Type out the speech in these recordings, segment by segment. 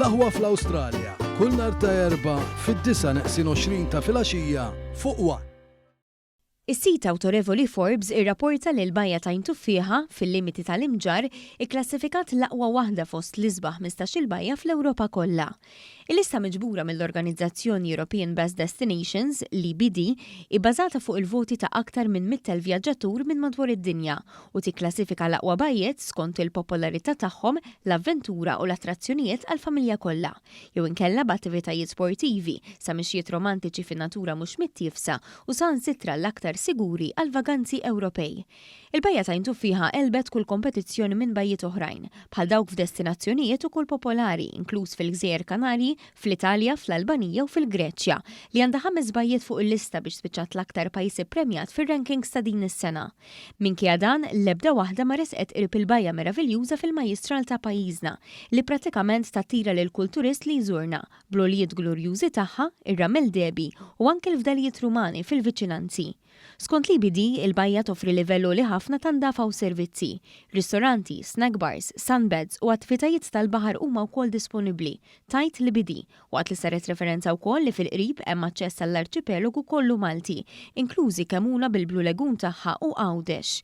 L-aħwa fl-Awstralja, kull nhar ta' Erba' fid-9:20 ta' filgħaxija fuq One. Is-sit awtorevoli Forbes irrapporta li l-bajja ta' Intuffieħa fil-limiti tal-imġar ikklassifikat l-aqwa waħda fost l-isbaħ 15-il bajja fl-Ewropa kollha. Il-lista miġbura mill-Organizzazzjoni European Best Destinations, l-EBD, ibbażata fuq il-voti ta' aktar minn 100,000 vjaġġatur minn madwar id-dinja u tikklassifika l-aqwa bajjiet skont il-popolarità tagħhom, l-avventura u l-attrazzjonijiet għall-familja kollha, jew inkella b'attivitajiet sportivi, sa mixjiet romantiċi fin-natura mhux mittiefsa u sansitra l-aktar siguri għal-vaganzi Ewropej. Il-bajja ta' Intuffieħa elbet kull kompetizzjoni minn bajjiet oħrajn, bħal dawk f'destinazzjonijiet ukoll popolari, inkluż fil-Gżejjer Kanarji, fl-Italja, fl-Albanija u fil-Greċja, li għandha 5 bajjiet fuq il-lista biex spiċċat l-aktar pajjiż ippremjat fir-rankings ta' din is-sena. Minkejja dan, l-ebda waħda ma resqet qrib il-bajja meraviljuża fil-majjistral ta' pajjiżna, li prattikament tattira lil kull turist li jżurna, blolijiet glorjużi tagħha, ir-Ramel Debi u anke l-fdalijiet Rumani fil-viċinanzi. Skont l-EBD, il-bajja toffri livellu li ħafna tandafa u servizzi. Ristoranti, snack bars, sunbeds u attivitajiet tal-baħar huma wkoll disponibbli, tajt l-EBD, waqt li saret referenza wkoll li fil-qrib hemm aċċess għall-arċipelagu kollu Malti, inklużi Kemuna bil-Blue Lagoon tagħha u Għawdex.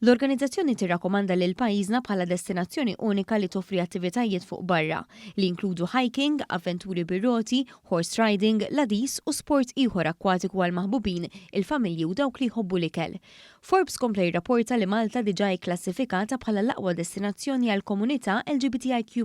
L-organizzazzjoni tirrakkomanda lil pajjiżna bħala destinazzjoni unika li toffri attivitajiet fuq barra, li inkludu hiking, avventuri bir-roti, horse riding, ladis u sport ieħor akkwatiku għal maħbubin, il-familji u dawk li jħobbu l-ikel. Forbes kompla jirrapporta li Malta diġà klassifikata bħala l-aqwa destinazzjoni għal komunità LGBTIQ+,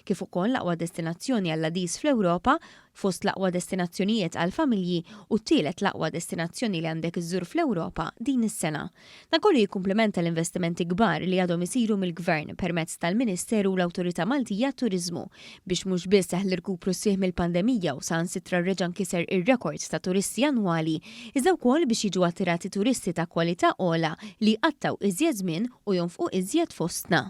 kif ukoll l-aqwa destinazzjoni għal ladis fl-Ewropa, fost l-aqwa destinazzjonijiet għal familji u t-tielet l-aqwa destinazzjoni li għandek iżżur fl-Ewropa din is-sena. Dan kollu jikkumplementa l-investimenti kbar li għadhom isiru mill-Gvern permezz tal-Ministeru u l-Awtorità Maltija Turiżmu biex mhux biss seħħ l-irkupru sieħ mill-pandemija u sansitra r-reġan kiser ir-rekord ta' turisti annwali, iżda wkoll biex jiġu attirati turisti ta' kwalità ogħla li qattaw iżjed żmien u jonfqu iżjed fostna.